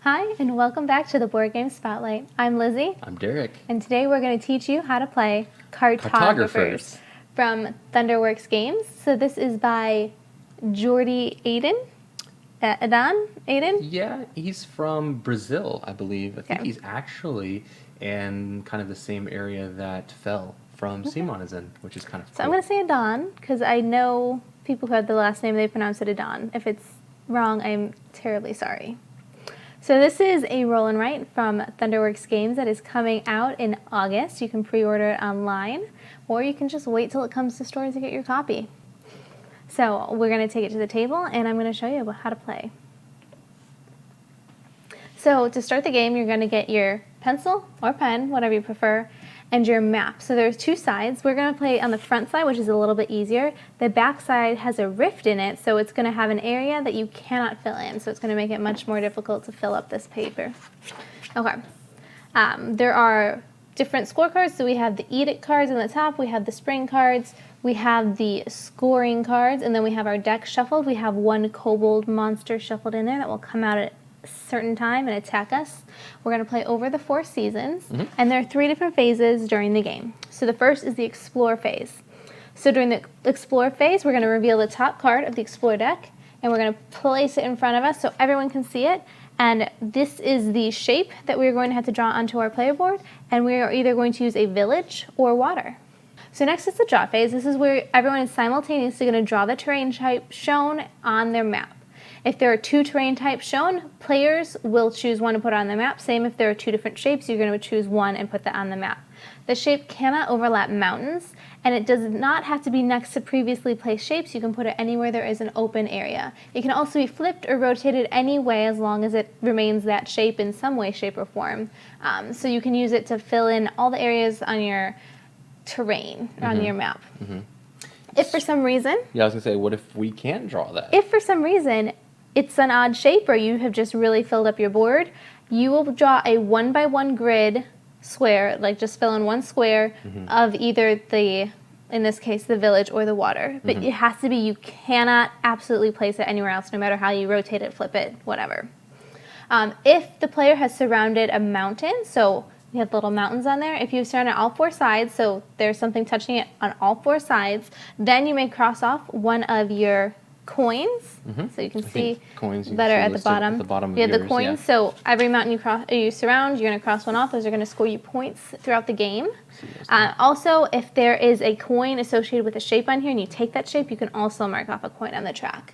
Hi, and welcome back to the Board Game Spotlight. I'm Lizzie. I'm Derek. And today we're going to teach you how to play Cartographers from Thunderworks Games. So this is by Jordi Aiden. Aiden? Yeah, he's from Brazil, I believe. I think Okay. he's actually in kind of the same area that Fell from Simon is in, which is kind of cool. So I'm going to say Adon, because I know people who have the last name, they pronounce it Adon. If it's wrong, I'm terribly sorry. So this is a roll and write from Thunderworks Games that is coming out in August. You can pre-order it online, or you can just wait till it comes to stores to get your copy. So we're going to take it to the table, and I'm going to show you how to play. So to start the game, you're going to get your pencil or pen, whatever you prefer, and your map. So there's two sides. We're going to play on the front side, which is a little bit easier. The back side has a rift in it, so it's going to have an area that you cannot fill in. So it's going to make it much more difficult to fill up this paper. Okay. There are different scorecards. So we have the edict cards on the top. We have the spring cards. We have the scoring cards, and then we have our deck shuffled. We have one kobold monster shuffled in there that will come out at a certain time and attack us. We're going to play over the 4 seasons, and there are 3 different phases during the game. So the first is the explore phase. So during the explore phase, we're going to reveal the top card of the explore deck, and we're going to place it in front of us so everyone can see it. And this is the shape that we're going to have to draw onto our player board, and we are either going to use a village or water. So next is the draw phase. This is where everyone is simultaneously going to draw the terrain type shown on their map. If there are 2 terrain types shown, players will choose one to put on the map. Same if there are 2 different shapes, you're going to choose one and put that on the map. The shape cannot overlap mountains, and it does not have to be next to previously placed shapes. You can put it anywhere there is an open area. It can also be flipped or rotated any way as long as it remains that shape in some way, shape, or form. So you can use it to fill in all the areas on your terrain, on your map. If for some reason... Yeah, I was going to say, what if we can't draw that? If for some reason it's an odd shape or you have just really filled up your board, you will draw a 1x1 grid square, like just fill in one square of either the, in this case, the village or the water. But it has to be, you cannot absolutely place it anywhere else, no matter how you rotate it, flip it, whatever. If the player has surrounded a mountain, so you have little mountains on there. If you've surrounded all 4 sides, so there's something touching it on all 4 sides, then you may cross off one of your coins. So you can see coins better at the bottom. At the bottom of you have the yours, coins. yeah. So every mountain you surround, you're going to cross one off. Those are going to score you points throughout the game. Also, if there is a coin associated with a shape on here and you take that shape, you can also mark off a coin on the track.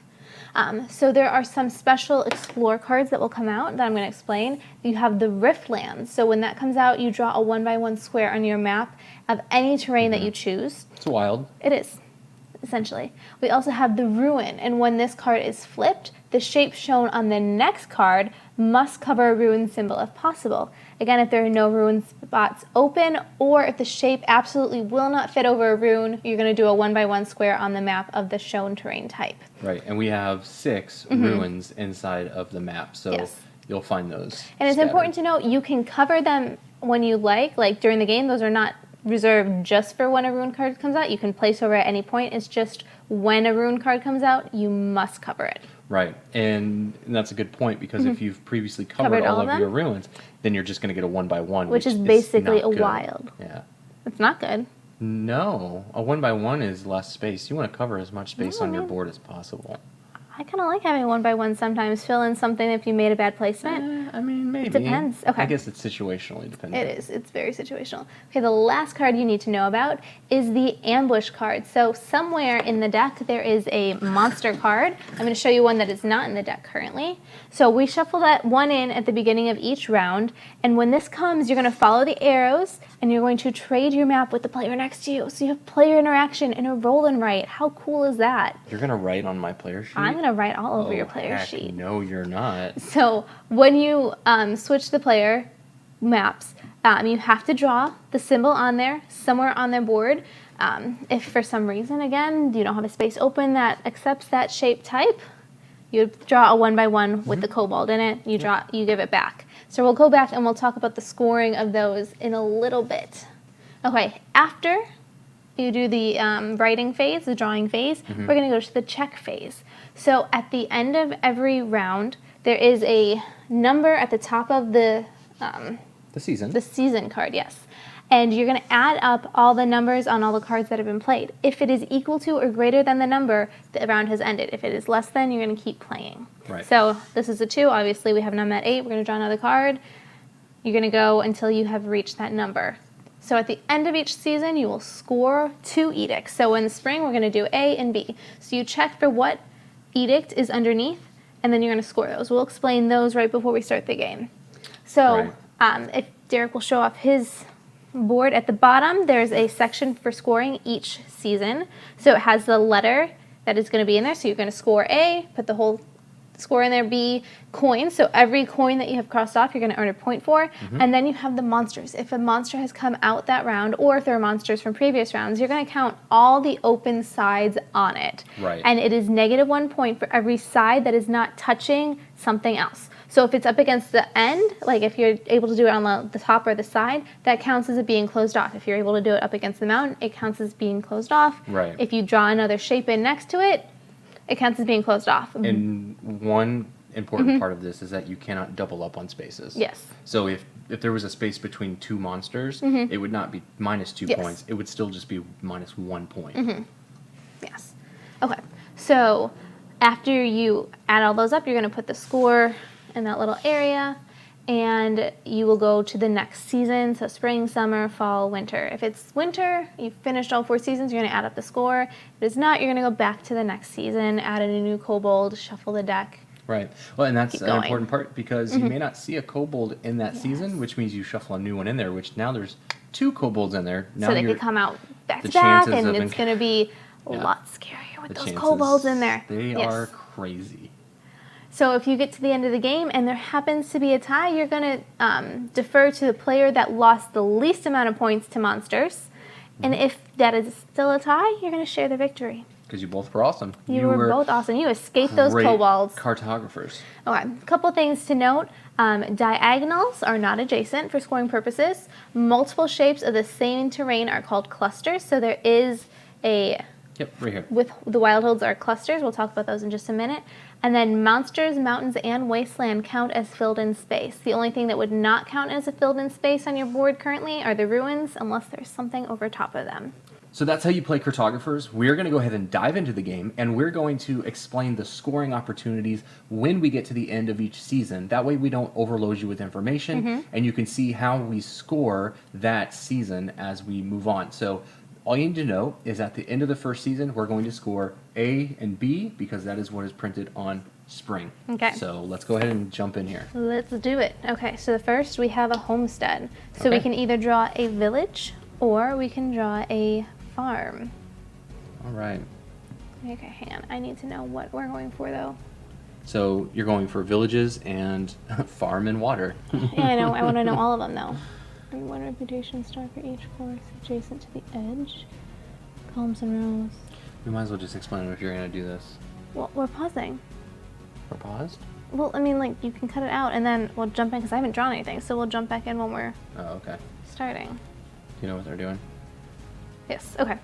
So there are some special explore cards that will come out that I'm going to explain. You have the Rift Lands. So when that comes out, you draw a 1x1 square on your map of any terrain that you choose. It's wild. It is, essentially. We also have the Ruin, and when this card is flipped, the shape shown on the next card must cover a ruin symbol if possible. Again, if there are no ruin spots open, or if the shape absolutely will not fit over a rune, you're going to do a 1x1 square on the map of the shown terrain type. Right, and we have 6 ruins inside of the map, so you'll find those. And it's scattered. important to note, you can cover them when you like during the game. Those are not reserved just for when a rune card comes out. You can place over at any point. It's just when a rune card comes out, you must cover it. Right, and that's a good point, because if you've previously covered all of your ruins, then you're just going to get a 1x1, which is basically a good. wild. Yeah. It's not good. No, a 1x1 is less space. You want to cover as much space on your board as possible. I kind of like having 1x1 sometimes. Fill in something if you made a bad placement. I mean, maybe. It depends. Okay. I guess it's situationally dependent. It is. It's very situational. Okay, the last card you need to know about is the ambush card. So somewhere in the deck there is a monster card. I'm going to show you one that is not in the deck currently. So we shuffle that one in at the beginning of each round, and when this comes, you're going to follow the arrows, and you're going to trade your map with the player next to you. So you have player interaction in a roll and write. How cool is that? You're going to write on my player sheet? I'm going to write all over your player sheet. No, you're not. So when you switch the player maps, you have to draw the symbol on there, somewhere on their board. If for some reason, again, you don't have a space open that accepts that shape type, you draw a 1x1 with the kobold in it. You give it back. So we'll go back and we'll talk about the scoring of those in a little bit. Okay, after you do the writing phase, the drawing phase, we're going to go to the check phase. So at the end of every round, there is a number at the top of the season card, yes. And you're going to add up all the numbers on all the cards that have been played. If it is equal to or greater than the number, the round has ended. If it is less than, you're going to keep playing. Right. So this is a 2. Obviously, we have now met 8. We're going to draw another card. You're going to go until you have reached that number. So at the end of each season, you will score 2 edicts. So in the spring, we're going to do A and B. So you check for what edict is underneath, and then you're going to score those. We'll explain those right before we start the game. So if Derek will show off his board, at the bottom there's a section for scoring each season. So it has the letter that is going to be in there. So you're going to score A, put the whole score in there. B, coins. So every coin that you have crossed off, you're going to earn a point for. And then you have the monsters. If a monster has come out that round, or if there are monsters from previous rounds, you're going to count all the open sides on it. Right. And it is -1 point for every side that is not touching something else. So if it's up against the end, like if you're able to do it on the top or the side, that counts as it being closed off. If you're able to do it up against the mountain, it counts as being closed off. Right. If you draw another shape in next to it, it counts as being closed off. And one important part of this is that you cannot double up on spaces. Yes. So if there was a space between 2 monsters, it would not be -2 points. It would still just be -1 point. Yes. Okay. So after you add all those up, you're going to put the score in that little area, and you will go to the next season. So spring, summer, fall, winter. If it's winter, you've finished all 4 seasons, you're going to add up the score. If it's not, you're going to go back to the next season, add in a new kobold, shuffle the deck. Right. Well, and that's an important part, because you may not see a kobold in that season, which means you shuffle a new one in there, which now there's 2 kobolds in there. Now so they could come out back to back, and it's going to be a lot scarier with those kobolds in there. They are crazy. So if you get to the end of the game and there happens to be a tie, you're going to defer to the player that lost the least amount of points to monsters. And if that is still a tie, you're going to share the victory. Because you both were awesome. You were both awesome. You escaped those kobolds. Cartographers. Okay, a couple things to note. Diagonals are not adjacent for scoring purposes. Multiple shapes of the same terrain are called clusters. So there is a... Yep, right here. With the wild hills are clusters. We'll talk about those in just a minute. And then monsters, mountains, and wasteland count as filled-in space. The only thing that would not count as a filled-in space on your board currently are the ruins, unless there's something over top of them. So that's how you play Cartographers. We're going to go ahead and dive into the game, and we're going to explain the scoring opportunities when we get to the end of each season. That way we don't overload you with information, and you can see how we score that season as we move on. So all you need to know is at the end of the first season, we're going to score A and B, because that is what is printed on spring. Okay. So let's go ahead and jump in here. Let's do it. Okay, so the first we have a homestead. So we can either draw a village or we can draw a farm. All right. Okay, hang on. I need to know what we're going for, though. So you're going for villages and farm and water. Yeah, I know. I want to know all of them, though. And 1 reputation star for each course adjacent to the edge. Columns and rows. We might as well just explain if you're going to do this. Well, we're pausing. We're paused? Well, I mean, like, you can cut it out, and then we'll jump in, because I haven't drawn anything, so we'll jump back in when we're starting. Do you know what they're doing? Yes, okay.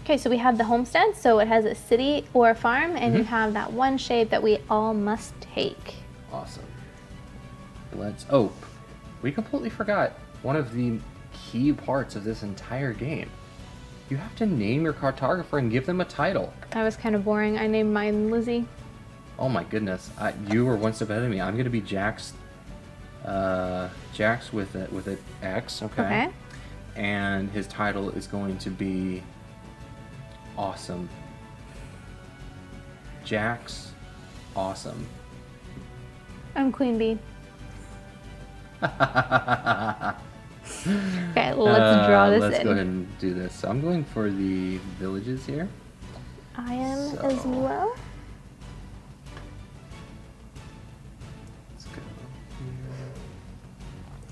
Okay, so we have the homestead, so it has a city or a farm, and you have that one shape that we all must take. Awesome. Oh, we completely forgot one of the key parts of this entire game. You have to name your cartographer and give them a title. That was kind of boring. I named mine Lizzy. Oh my goodness, you were one step ahead of me. I'm going to be Jax. Jax with an X, okay. And his title is going to be Awesome. Jax Awesome. I'm Queen Bee. Okay, let's draw this in. Let's go ahead and do this. So I'm going for the villages here. I am as well. Let's go here.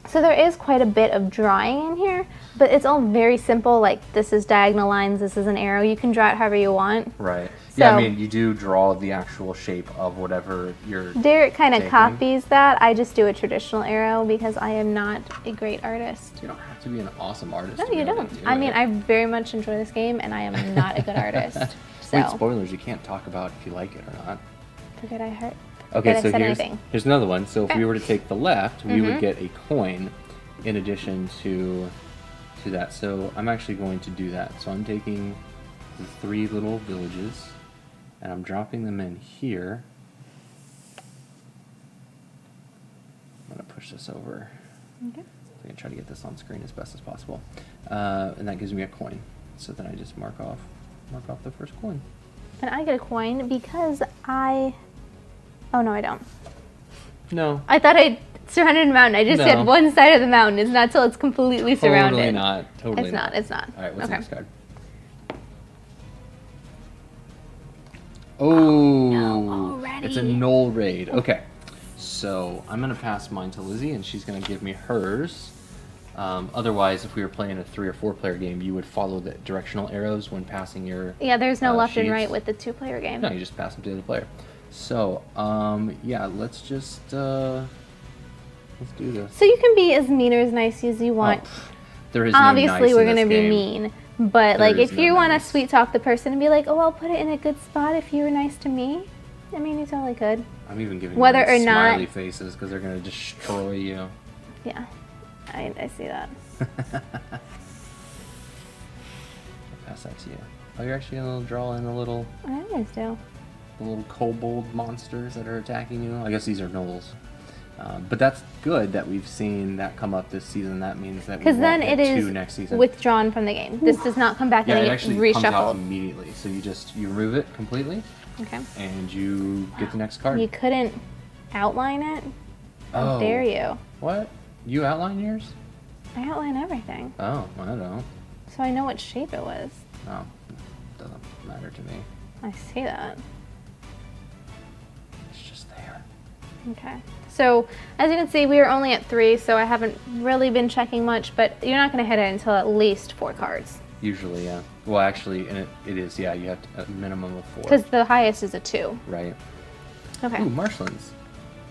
So there is quite a bit of drawing in here, but it's all very simple. Like, this is diagonal lines, this is an arrow. You can draw it however you want. Right. So, yeah, I mean, you do draw the actual shape of whatever you're Derek kind of copies that. I just do a traditional arrow because I am not a great artist. You don't have to be an awesome artist. No, you don't. I mean, I very much enjoy this game, and I am not a good artist. So. Wait, spoilers, you can't talk about if you like it or not. Forget I heard. Okay, I so said here's anything. another one. So if Okay. we were to take the left, we would get a coin in addition to that. So I'm actually going to do that. So I'm taking the 3 little villages and I'm dropping them in here. I'm going to push this over. Okay. I'm going to try to get this on screen as best as possible. And that gives me a coin. So then I just mark off the first coin. And I get a coin because I... Oh, no, I don't. No. I thought I surrounded a mountain. I just No. said one side of the mountain. It's not till it's completely surrounded. Totally not. Totally It's not. It's not. All right, what's the Okay. next card? Oh, no, already. It's a null raid. Okay, so I'm going to pass mine to Lizzie, and she's going to give me hers. Otherwise, if we were playing a 3 or 4 player game, you would follow the directional arrows when passing your Yeah, there's no left and sheets. right with the 2-player game. No, you just pass them to the other player. So, yeah, let's just let's do this. So you can be as mean or as nice as you want. Oh, there is no Obviously, nice we're in going to this be game. mean. But, like, There is if no you want to nice. sweet talk the person and be like, oh, I'll put it in a good spot if you were nice to me, I mean, you totally could. I'm even giving Whether them or not- smiley faces because they're going to destroy you. Yeah, I see that. I'll pass that to you. Oh, you're actually going to draw in the little I always do. kobold monsters that are attacking you. I guess these are gnolls. But that's good that we've seen that come up this season. That means that we Because won't then get it 2 is next season. withdrawn from the game. This does not come back Yeah, and it then actually get comes out reshuffled. immediately. So you remove it completely, Okay. and you get the next card. You couldn't outline it? How Oh. dare you? What? You outline yours? I outline everything. Oh, I don't. So I know what shape it was. No, doesn't matter to me. I see that. It's just there. Okay. So, as you can see, we are only at 3, so I haven't really been checking much, but you're not going to hit it until at least 4 cards. Usually, yeah. Well, actually, and it is, yeah, you have a minimum of 4. Because the highest is a 2. Right. Okay. Ooh, marshlands.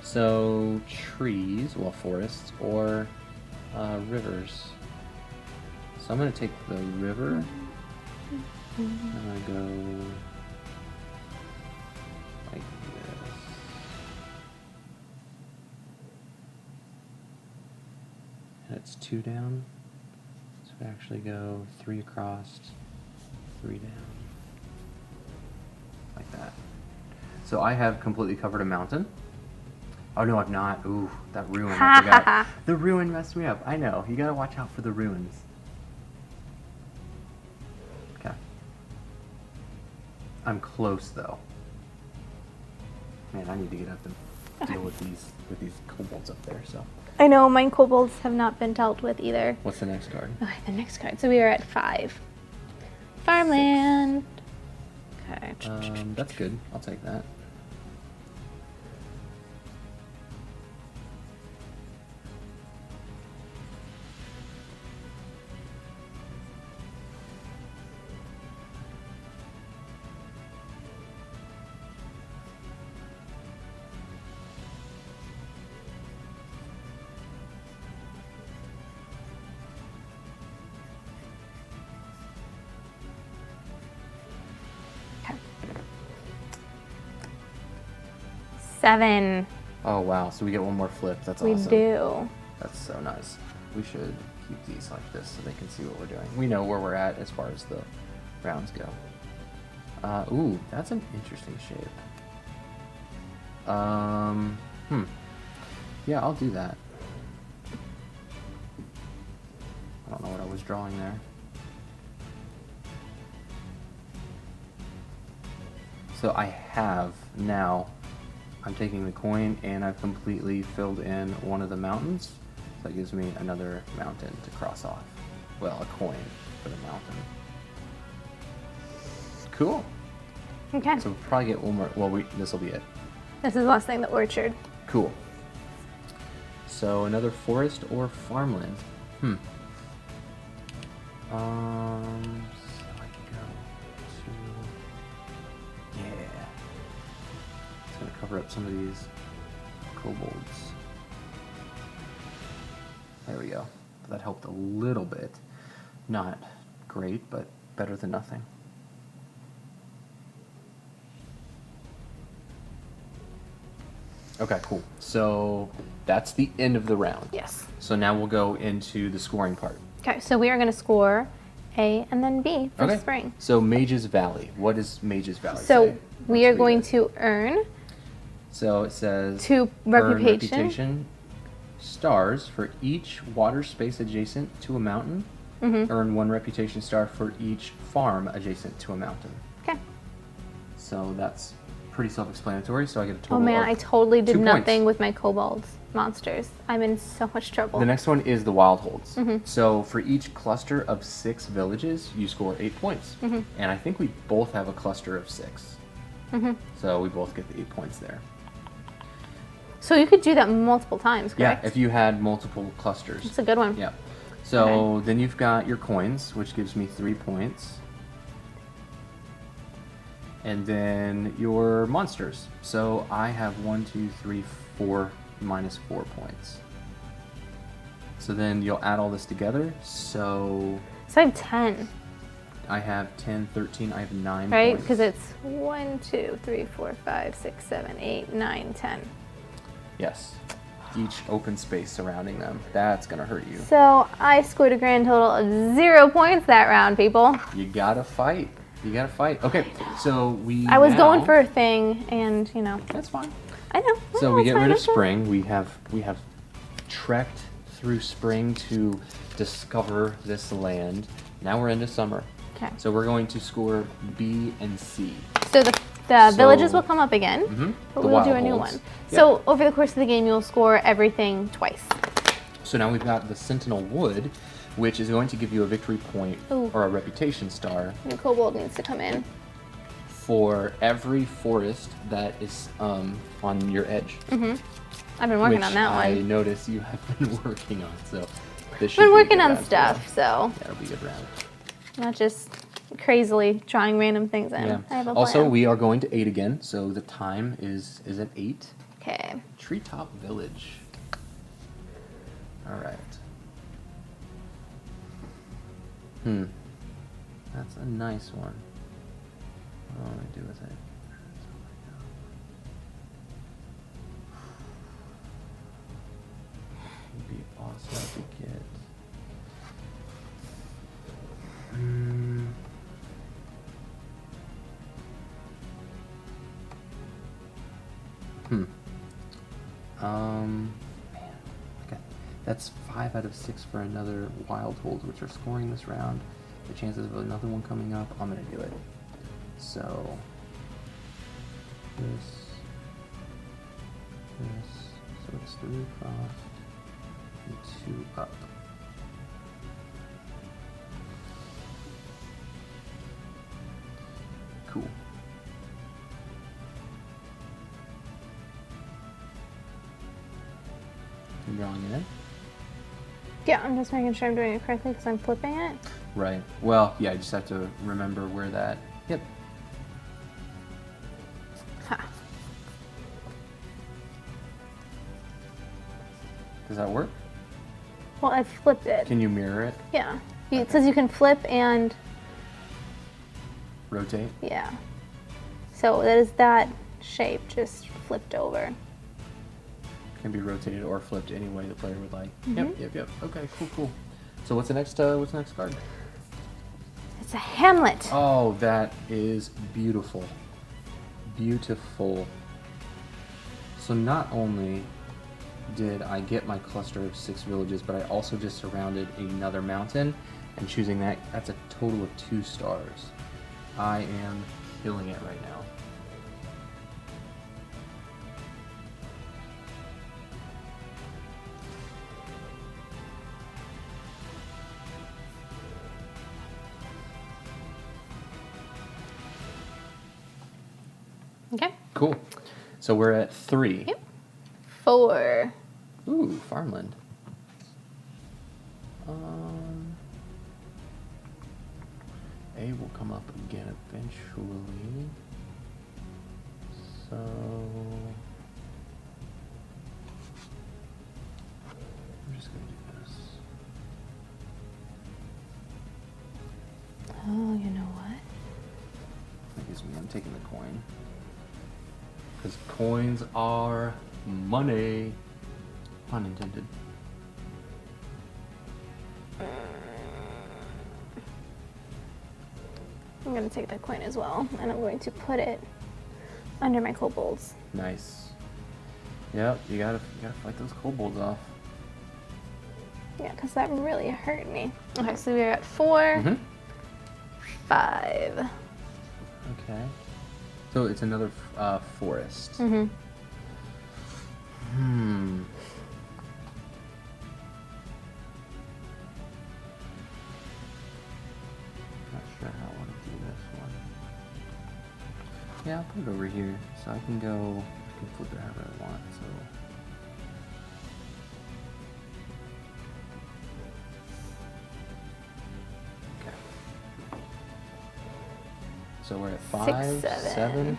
So, trees, well, forests, or rivers. So I'm going to take the river. I'm going to go like this. And it's 2 down. So we actually go 3 across, 3 down. Like that. So I have completely covered a mountain. Oh no, I've not. Ooh, that ruin, I forgot. The ruin messed me up. I know. You gotta watch out for the ruins. Okay. I'm close though. Man, I need to get up and deal with these kobolds up there, so. I know, mine kobolds have not been dealt with either. What's the next card? Okay, the next card. So we are at 5. Farmland. Okay. That's good. I'll take that. Okay. 7. Oh wow, so we get one more flip. That's We awesome. do. That's so nice. We should keep these like this so they can see what we're doing. We know where we're at as far as the rounds go. Ooh, that's an interesting shape. Yeah, I'll do that. I don't know what I was drawing there. So I have now, I'm taking the coin and I've completely filled in one of the mountains. So that gives me another mountain to cross off. Well, a coin for the mountain. Cool. Okay. So we'll probably get one more. Well, this will be it. This is the last thing, the orchard. Cool. So another forest or farmland. So I can go to, yeah. It's gonna cover up some of these kobolds. There we go. That helped a little bit. Not great, but better than nothing. Okay, cool. So that's the end of the round. Yes. So now we'll go into the scoring part. Okay, so we are going to score A and then B for Okay. spring. So Mage's Valley. What does Mage's Valley So say? we Let's are read going it. to earn So it says 2 earn reputation. stars for each water space adjacent to a mountain. Earn 1 reputation star for each farm adjacent to a mountain. Okay. So that's pretty self-explanatory. So I get a total Oh man, of I totally did 2 points. nothing with my kobold monsters. I'm in so much trouble. The next one is the wild holds. So for each cluster of 6 villages, you score 8 points. And I think we both have a cluster of 6. So we both get the 8 points there. So you could do that multiple times, correct? Yeah, if you had multiple clusters. It's a good one. Yeah. So then you've got your coins, which gives me 3 points. And then your monsters. So I have 1, 2, 3, 4 minus 4 points. So then you'll add all this together. So So I have 10, I have 10, 13, I have 9 right? points. Because it's 1, 2, 3, 4, 5, 6, 7, 8, 9, 10. Yes. Each open space surrounding them. That's going to hurt you. So I scored a grand total of 0 points that round, people. You got to fight. You got to fight. Okay, so we I was now- going for a thing, and you know, That's fine. I know. So No, we it's get fine, rid of it's fine. spring. We have trekked through spring to discover this land. Now we're into summer. Okay. So we're going to score B and C. So the villages will come up again, but The we'll do wild a new holds. one. Yeah. So over the course of the game, you'll score everything twice. So now we've got the Sentinel Wood, which is going to give you a victory point Ooh. or a reputation star New kobold needs to come in. for every forest that is on your edge. I've been working which on that I one. notice you have been working on. So this should Been be a working good on round for stuff, you. so Yeah, it'll be a good round. not just crazily trying random things in. Yeah. I have a Also, plan. we are going to 8 again, so the time is at 8. Okay. Treetop Village. All right. That's a nice one. What do I want to do with it? It'd be awesome to get. Man. Okay. That's 5 out of 6 for another wild hold, which are scoring this round. The chances of another one coming up, I'm gonna do it. So this, so it's 3 across and 2 up. Cool. You drawing it in? Yeah, I'm just making sure I'm doing it correctly because I'm flipping it. Right. Well, yeah, you just have to remember where that. Yep. Ha. Does that work? Well, I flipped it. Can you mirror it? Yeah. It says you can flip and Rotate? yeah. So that is that shape just flipped over. Can be rotated or flipped any way the player would like. Yep. Okay, cool. So what's the next card? It's a hamlet. Oh, that is beautiful. Beautiful. So not only did I get my cluster of 6 villages, but I also just surrounded another mountain, and choosing that's a total of 2 stars. I am killing it right now. Okay. Cool. So we're at 3. Yep. 4. Ooh, farmland. A will come up again eventually. So I'm just gonna do this. Oh, you know what? That gives me. I'm taking the coin because coins are Money. Pun intended. I'm going to take that coin as well, and I'm going to put it under my kobolds. Nice. Yep, you gotta fight those kobolds off. Yeah, because that really hurt me. Okay, so we're at 4, 5. Okay. So it's another forest. Not sure how I want to do this one. Yeah, I'll put it over here so I can go. I can flip it however I want. So we're at 5, 7.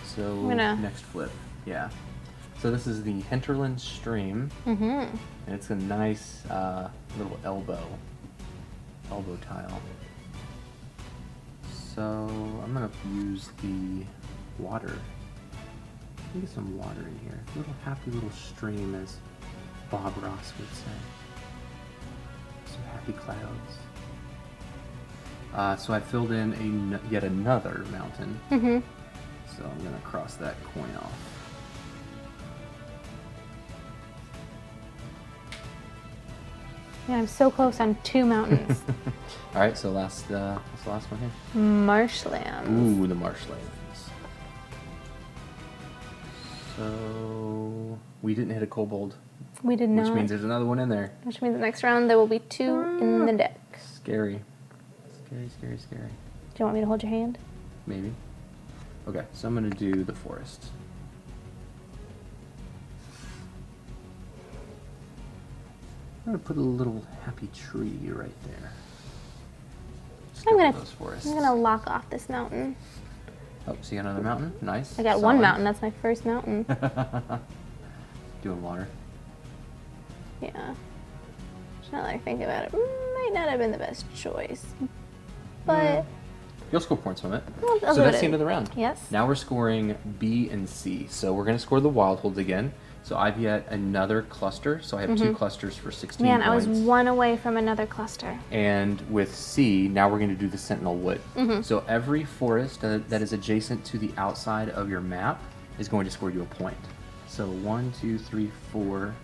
So next flip, yeah. So this is the Hinterland Stream, and it's a nice little elbow tile. So I'm gonna use the water. Let me get some water in here. Little happy little stream, as Bob Ross would say. Some happy clouds. So I filled in yet another mountain. So I'm gonna cross that coin off. Yeah, I'm so close on 2 mountains. All right, so what's the last one here? Marshlands. Ooh, the marshlands. So we didn't hit a kobold. We did not. Which means there's another one in there. Which means the next round there will be 2 in the deck. Scary. Scary, scary, scary. Do you want me to hold your hand? Maybe. Okay, so I'm gonna do the forest. I'm gonna put a little happy tree right there. I'm forests. gonna lock off this mountain. Oh, so you got another mountain? Nice. I got Solid. one mountain. That's my first mountain. Doing water. Yeah. Now that I think about it, might not have been the best choice. But you'll score points from it. I'll So that's the end of the round. Yes. Now we're scoring B and C. So we're going to score the wild holds again. So I've yet another cluster. So I have 2 clusters for 16 Man, points. I was 1 away from another cluster. And with C, now we're going to do the Sentinel Wood. So every forest that is adjacent to the outside of your map is going to score you a point. So 1, 2, 3, 4,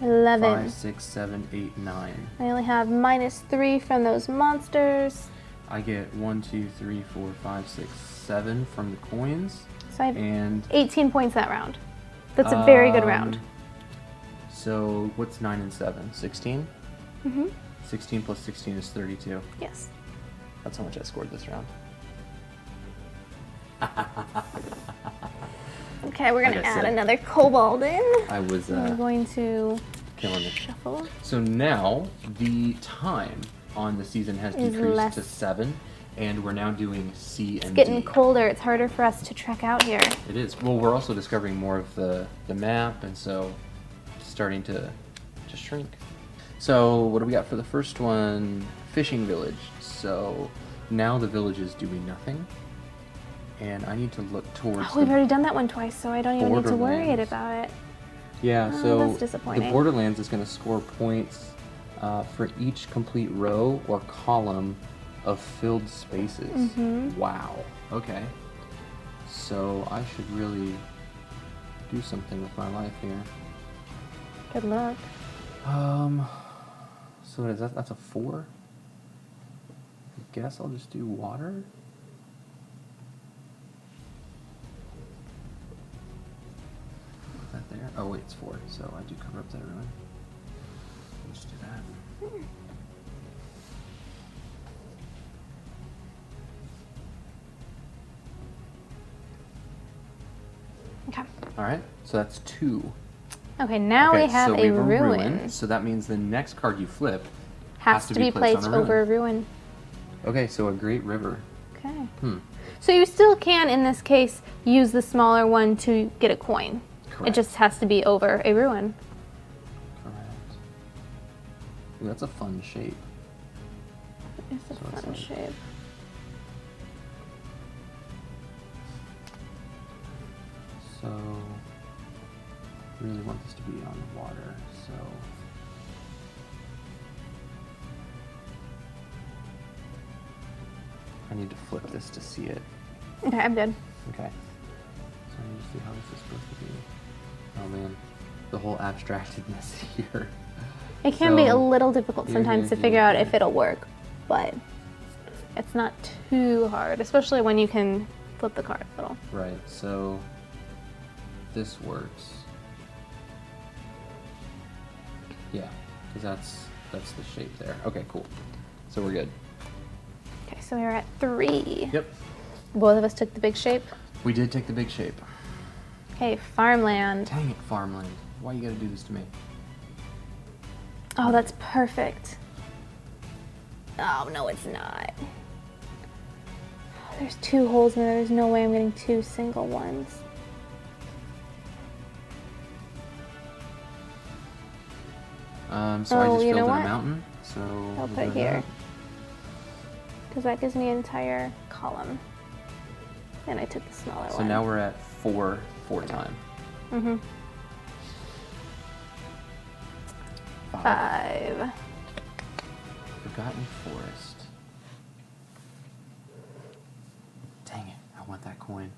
11. 5, 6, 7, 8, 9. I only have -3 from those monsters. I get 1, 2, 3, 4, 5, 6, 7 from the coins. So I have And 18 points that round. That's a very good round. So what's 9 and 7? 16? 16 plus 16 is 32. Yes. That's how much I scored this round. Okay, we're gonna Like I add said, another kobold in. I was I'm going to killing it. shuffle. So now the time on the season has Is decreased less. to 7, and we're now doing C and It's getting D. colder. It's harder for us to trek out here. It is. Well, we're also discovering more of the map, and so it's starting to shrink. So what do we got for the first one? Fishing village. So now the village is doing nothing, and I need to look towards Oh, we've already done that one twice, so I don't even need to worry Borderlands. about it. Yeah, Oh, so that's the disappointing. Borderlands is going to score points for each complete row or column of filled spaces. Wow. Okay. So I should really do something with my life here. Good luck. So what is that? That's a 4? I guess I'll just do water. Put that there. Oh wait, it's 4, so I do cover up that ruin. Let's do that. Okay. All right, so that's 2. Okay, now we have so a ruin. So that means the next card you flip Has to be placed on a ruin. over a ruin. Okay, so a great river. Okay. Hmm. So you still can, in this case, use the smaller one to get a coin. Correct. It just has to be over a ruin. Correct. Ooh, that's a fun shape. It's a So it's fun like- shape. So really want this to be on water, so... I need to flip this to see it. Okay, I'm good. Okay. So I need to see how this is supposed to be. Oh man, the whole abstractedness here. It can be a little difficult sometimes to figure out if it'll work, but it's not too hard, especially when you can flip the card a little. Right, so this works. Yeah, because that's the shape there. Okay, cool. So we're good. Okay, so we're at 3. Yep. Both of us took the big shape. We did take the big shape. Okay, farmland. Dang it, farmland. Why you gotta do this to me? Oh, that's perfect. Oh, no, it's not. There's 2 holes in there. There's no way I'm getting 2 single ones. So I just you filled know in what? a mountain. So I'll we'll put do here. that. Because that gives me an entire column. And I took the smaller one. So now we're at 4 time. Mm-hmm. 5. Forgotten Forest. Dang it, I want that coin.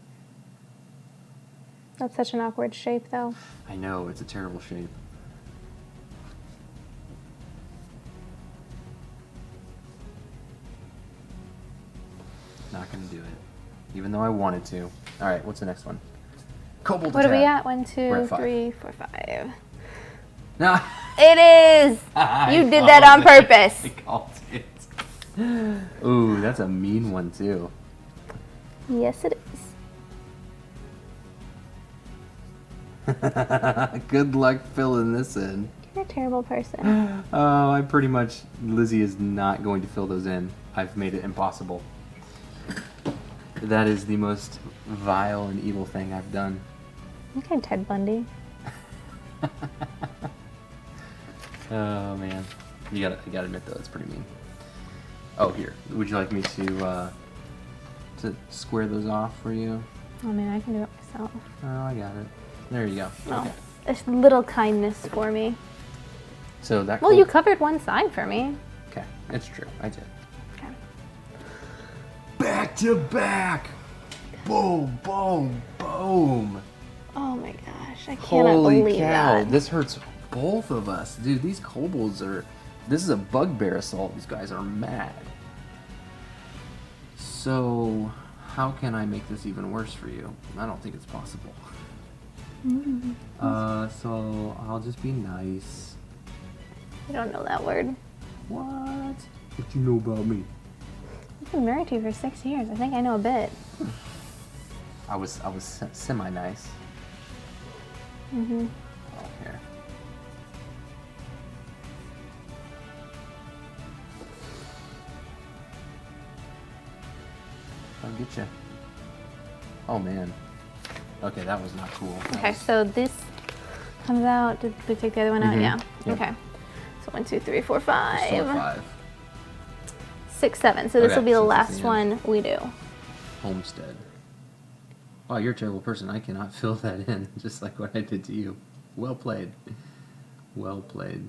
That's such an awkward shape, though. I know, it's a terrible shape. Not gonna do it. Even though I wanted to. Alright, what's the next one? Kobold What are we attack. at? 1, 2, 3, 4, 5. No. It is! You did that on purpose. I called it. Ooh, that's a mean one too. Yes, it is. Good luck filling this in. You're a terrible person. Oh, I pretty much... Lizzie is not going to fill those in. I've made it impossible. That is the most vile and evil thing I've done. Okay, Ted Bundy. Oh man, you gotta admit though, it's pretty mean. Oh, here, would you like me to square those off for you? Oh man, I can do it myself. Oh, I got it. There you go. Oh, Okay. a little kindness for me. So that. Well, you covered one side for me. Okay, it's true. I did. Okay. Back to back. Boom, boom, boom. Oh my gosh, I cannot Holy believe cow! that. This hurts both of us, dude. These kobolds are. This is a bugbear assault. These guys are mad. So, how can I make this even worse for you? I don't think it's possible. So I'll just be nice. I don't know that word. What? What you know about me? I've been married to you for 6 years. I think I know a bit. I was semi nice. Mm-hmm. I don't care. I'll get you. Oh man. Okay, that was not cool. Okay, so this comes out. Did we take the other one out? Yeah. Yep. Okay. So 1, 2, 3, 4, 5. Still 5. 6, 7. So this Okay, will be the since it's last the end. one we do. Homestead. Wow, you're a terrible person. I cannot fill that in, just like what I did to you. Well played. Well played.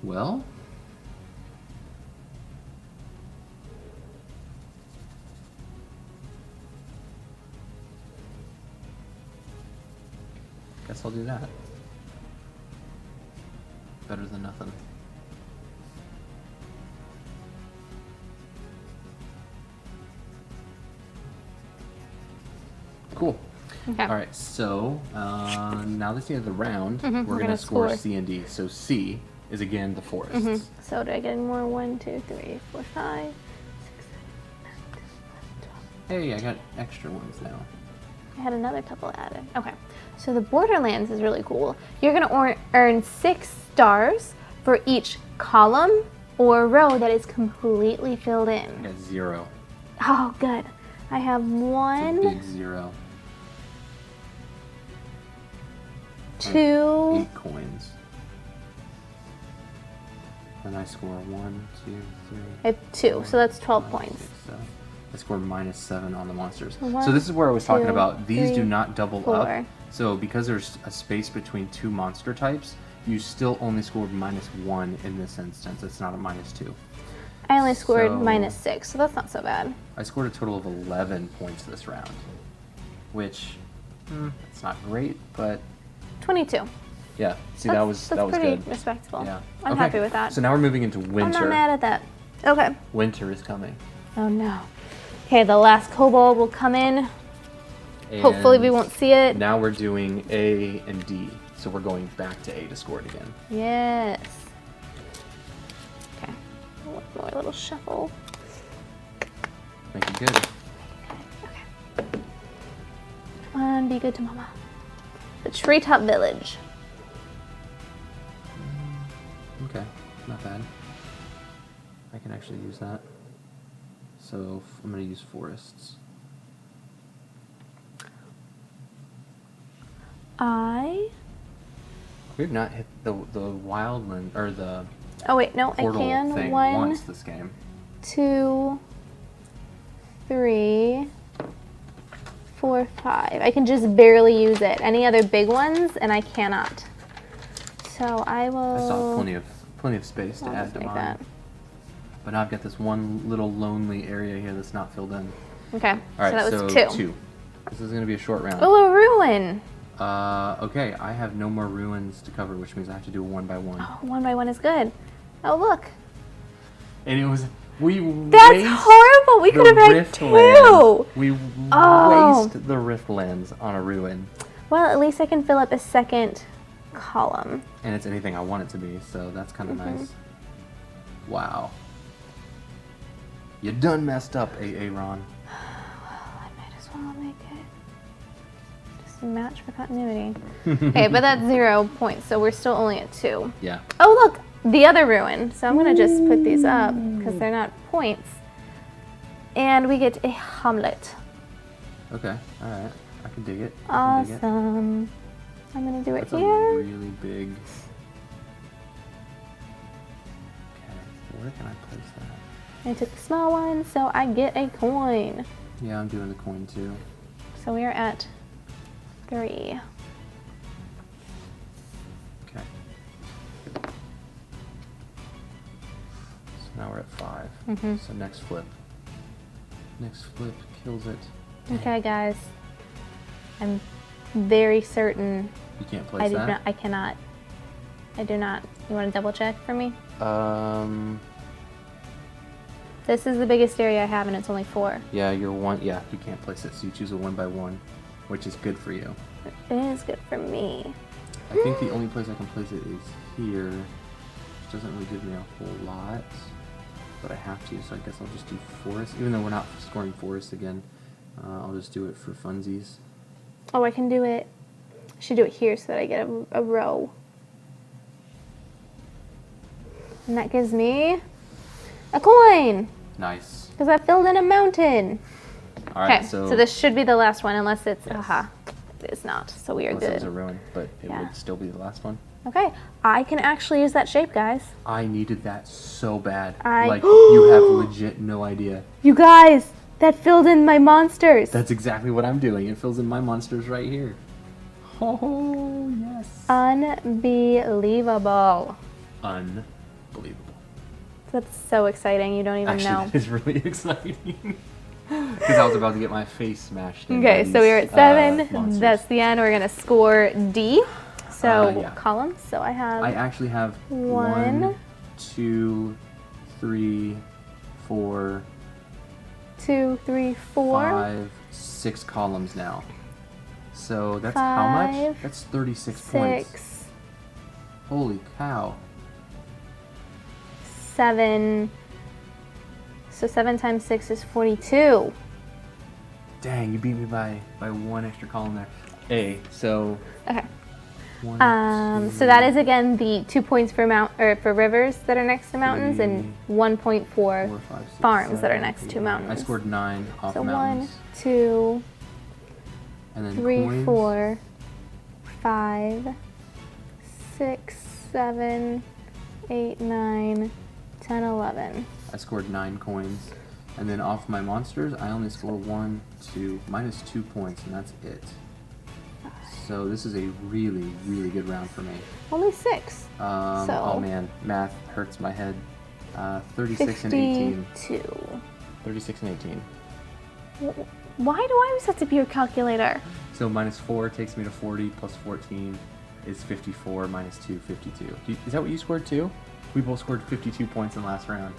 Well, guess I'll do that. Better than nothing. Cool. Okay. All right, so now that's the end of the round. Mhm, We're we're going to gonna score score. C and D. So C is again the forests. So do I get any more? 1, 2, 3, 4, 5, 6, 7, 8, 9, 10, 11, 12. Hey, I got extra ones now. I had another couple added. Okay. So the Borderlands is really cool. You're going to earn 6 stars for each column or row that is completely filled I in. got 0. Oh, good. I have It's a 1, big 0. 2, 8 coins. Then I score 1, 2, 3. I have 2, 4, so that's 12 5, points. 6, 7. I scored -7 on the monsters. One, so this is where I was talking 2, about. These 3, do not double 4. up. So because there's a space between 2 monster types, you still only scored -1 in this instance. It's not a -2. I only scored So- -6, so that's not so bad. I scored a total of 11 points this round, which it's not great, but 22. yeah. See, That's that was pretty good. respectable. Yeah. I'm Okay, happy with that. So now we're moving into winter. I'm not mad at that. Okay. Winter is coming. Oh no. Okay, the last kobold will come in. Hopefully we And won't see it. Now we're doing A and D, so we're going back to A to score it again. Yes. Okay. One more little shuffle. Make it good. Okay. Come on, be good to mama. The Treetop Village. Okay, not bad. I can actually use that. So I'm going to use forests. We've not hit the wildland or the Oh wait, no, I portal can. thing 1, once this game. 2, 3, 4, 5. I can just barely use it. Any other big ones, and I cannot. So I will. I still have plenty of space to I'll add just to make mine. that. But now I've got this one little lonely area here that's not filled in. Okay. All right, so that was so 2. 2. This is going to be a short round. Oh, a ruin. Okay, I have no more ruins to cover, which means I have to do 1 by 1. Oh, 1 by 1 is good. Oh, look. And it was That's waste horrible. We the could have had rift 2. lands. We Oh. waste the rift lands on a ruin, Well, at least I can fill up a second column. and it's anything I want it to be, so that's kind of nice. Wow. You done messed up, Aaron. I might as well make it just a match for continuity. Okay, but that's 0 points, so we're still only at 2. Yeah. Oh, look, the other ruin. So I'm going to just put these up because they're not points. And we get a Hamlet. Okay. All right. I can dig it. I can dig it. Awesome. I'm going to do it That's a here. really big. Okay. Where can I place that? I took the small one, so I get a coin. Yeah, I'm doing the coin too. So we are at 3. Okay. So now we're at 5. So next flip. Next flip kills it. Okay, guys. I'm very certain You can't place that? I cannot. I do not. You want to double check for me? This is the biggest area I have, and it's only 4. Yeah, you're 1. Yeah, you can't place it, so you choose a 1 by 1, which is good for you. It is good for me. I think the only place I can place it is here, which doesn't really give me a whole lot, but I have to, so I guess I'll just do forest. Even though we're not scoring forest again, I'll just do it for funsies. Oh, I can do it. I should do it here so that I get a row. And that gives me a coin, Nice. because I filled in a mountain. All right, Okay, so so this should be the last one, unless it's, Yes. aha, it is not, so we are unless it was a good. ruin, but it Yeah. would still be the last one. Okay, I can actually use that shape, guys. I needed that so bad. I- Like, you have legit no idea. You guys, that filled in my monsters. That's exactly what I'm doing. It fills in my monsters right here. Oh, yes. Unbelievable. Unbelievable. That's so exciting, you don't even Actually, know. that is really exciting. Because I was about to get my face smashed in. Okay, by so we are these, at 7. monsters. That's the end. We're going to score D. So Yeah. columns. So I have I actually have 1, 1, 2, 3, 4, 2, 3, 4. 5, 6 columns now. So that's how much? 5, That's 36 points. 6, Holy cow. 7. So 7 times 6 is 42. Dang, you beat me by 1 extra column there. A, so Okay. 1, So that is again the 2 points for rivers that are next to mountains, and 1 point for 4, 5, 6, farms that are 7, next 8, to 9. mountains. I scored 9 off So 1, mountains. 2, And then 3, coins. 4, 5, 6, 7, 8, 9, 10, 11. I scored 9 coins. And then off my monsters, I only score 1, 2, minus 2 points, and that's it. So this is a really, really good round for me. Only 6. Oh man, math hurts my head. 36 and 18. 52. 36 and 18. Why do I always have to be your calculator? So minus 4 takes me to 40, plus 14 is 54, minus 2, 52. Is that what you scored too? We both scored 52 points in the last round.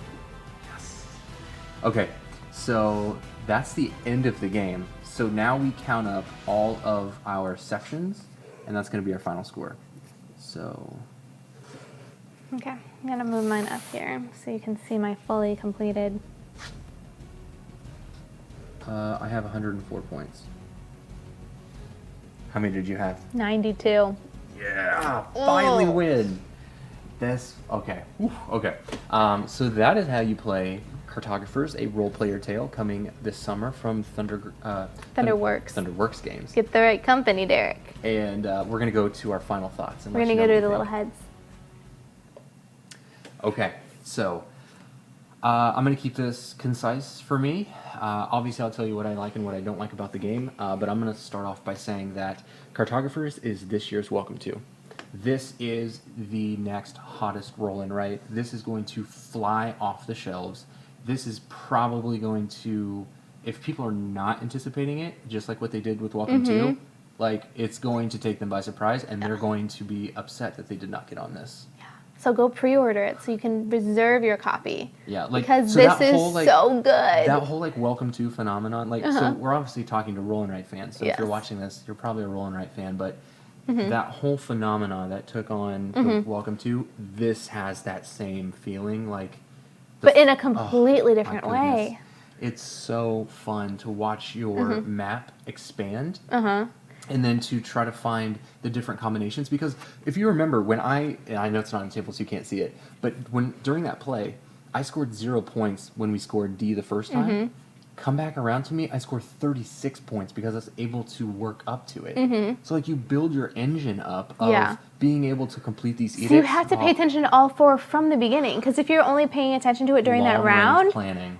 Yes. Okay, so that's the end of the game. So now we count up all of our sections, and that's going to be our final score. So... Okay, I'm going to move mine up here so you can see my fully completed. I have 104 points. How many did you have? 92. Yeah, finally win. This, okay, okay. So that is how you play Cartographers, a role-player tale coming this summer from Thunderworks Games. Get the right company, Derek. And we're going to go to our final thoughts. We're going to go to the little heads. Okay, so I'm going to keep this concise for me. Obviously, I'll tell you what I like and what I don't like about the game, but I'm going to start off by saying that Cartographers is this year's Welcome To. This is the next hottest roll-in, right? This is going to fly off the shelves. This is probably going to, if people are not anticipating it, just like what they did with Welcome To, like, it's going to take them by surprise, and they're going to be upset that they did not get on this. So go pre-order it so you can reserve your copy. Yeah, like, because so this is whole, like, so good. That whole like Welcome To phenomenon, like, so we're obviously talking to Roll and Write fans. So if you're watching this, you're probably a Roll and Write fan. But that whole phenomenon that took on the Welcome To, this has that same feeling, like. But in a completely different way. It's so fun to watch your map expand. And then to try to find the different combinations, because if you remember when I know it's not on the table so you can't see it, but during that play, I scored 0 points when we scored D the first time. Come back around to me, I scored 36 points because I was able to work up to it. So like you build your engine up of being able to complete these edicts. So you have to pay attention to all 4 from the beginning, because if you're only paying attention to it during that round, planning,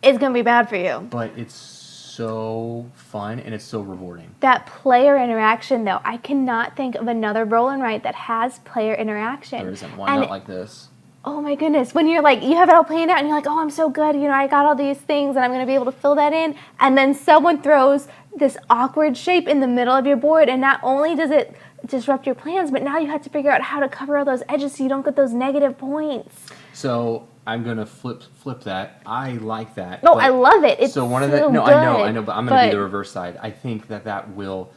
it's going to be bad for you. But it's so fun and it's so rewarding. That player interaction, though, I cannot think of another roll and write that has player interaction. There isn't one, not like this. Oh my goodness, when you're like, you have it all planned out and you're like, oh, I'm so good, you know, I got all these things and I'm going to be able to fill that in, and then someone throws this awkward shape in the middle of your board, and not only does it disrupt your plans, but now you have to figure out how to cover all those edges so you don't get those negative points. So I'm gonna flip that. I like that. No, I love it. It's so one of the good, I know, but I'm gonna be the reverse side. I think that will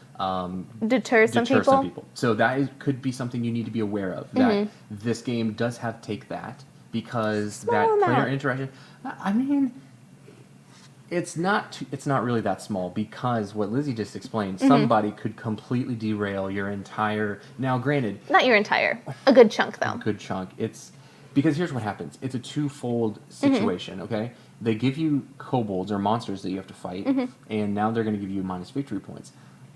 deter some people. So that could be something you need to be aware of. That this game does have take that, because that player interaction. I mean, it's not really that small, because what Lizzie just explained, somebody could completely derail your entire. Now, granted, not your entire, a good chunk though. A good chunk. It's because here's what happens. It's a twofold situation. Okay, they give you kobolds or monsters that you have to fight, and now they're going to give you minus victory points.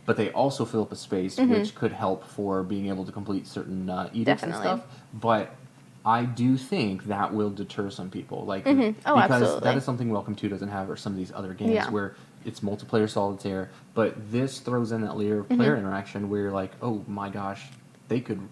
But they also fill up a space, which could help for being able to complete certain edicts and stuff. But I do think that will deter some people, like because absolutely. that is something Welcome To doesn't have, or some of these other games where it's multiplayer solitaire. But this throws in that player interaction where you're like, oh my gosh,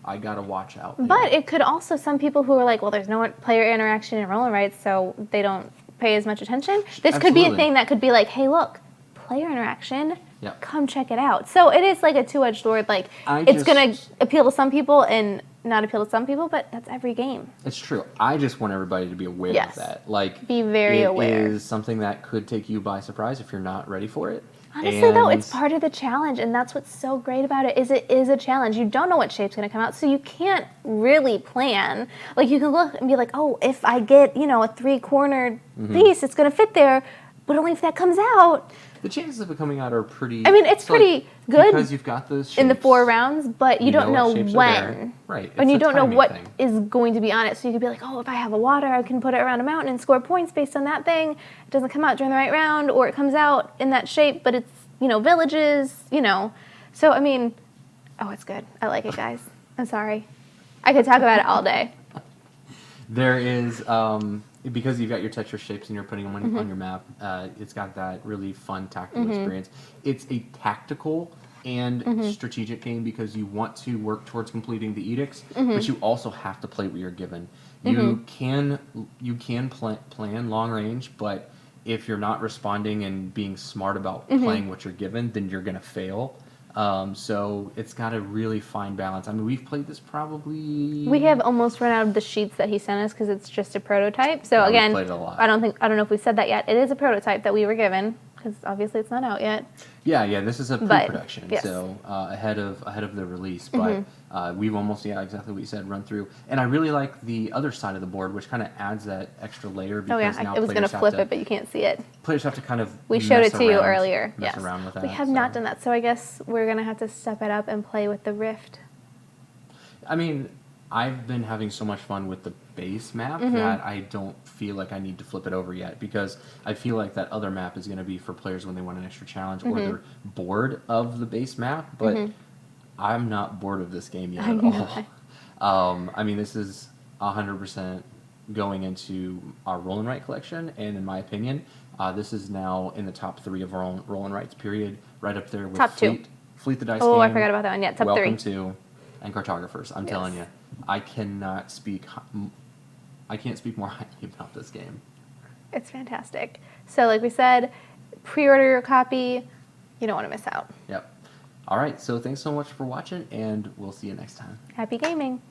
I gotta watch out. But it could also, some people who are like, well, there's no player interaction in roll and write, so they don't pay as much attention. This could be a thing that could be like, hey, look, player interaction. Come check it out. So it is like a two-edged sword. Like, it's going to appeal to some people and not appeal to some people, but that's every game. It's true. I just want everybody to be aware of that. Like, be very aware. It is something that could take you by surprise if you're not ready for it. Honestly, though, it's part of the challenge, and that's what's so great about it is a challenge. You don't know what shape's going to come out, so you can't really plan. Like, you can look and be like, oh, if I get, a three-cornered piece, it's going to fit there, but only if that comes out. The chances of it coming out are pretty. I mean, it's pretty good because you've got those shapes in the 4 rounds, but you don't know when. Right. And you don't know what is going to be on it. So you could be like, oh, if I have a water, I can put it around a mountain and score points based on that thing. It doesn't come out during the right round, or it comes out in that shape, but it's villages. So I mean, oh, it's good. I like it, guys. I'm sorry. I could talk about it all day. There is, because you've got your Tetris shapes and you're putting them on your map, it's got that really fun tactical experience. It's a tactical and strategic game because you want to work towards completing the edicts, but you also have to play what you're given. You can plan long range, but if you're not responding and being smart about playing what you're given, then you're going to fail. So it's got a really fine balance. I mean, we've played this probably... We have almost run out of the sheets that he sent us because it's just a prototype. So Yeah, again, we've played it a lot. I don't know if we said that yet. It is a prototype that we were given because obviously it's not out yet. Yeah, this is a pre-production, yes. so ahead of the release. But we've almost, exactly what you said, run through. And I really like the other side of the board, which kind of adds that extra layer. Because now I was going to flip it, but you can't see it. Players have to kind of We showed it to you earlier. Mess around with that. We have not done that, so I guess we're going to have to step it up and play with the Rift. I mean, I've been having so much fun with the base map that I don't feel like I need to flip it over yet, because I feel like that other map is going to be for players when they want an extra challenge or they're bored of the base map, but I'm not bored of this game yet at all. I mean, this is 100% going into our Roll and Write collection, and in my opinion, this is now in the top 3 of our Roll and Writes period, right up there with Top 2. Fleet the Dice Oh, Game. I forgot about that one. Yeah, top 3. Welcome to, and Cartographers. I'm telling you, I can't speak more highly about this game. It's fantastic. So like we said, pre-order your copy. You don't want to miss out. Yep. All right, so thanks so much for watching, and we'll see you next time. Happy gaming.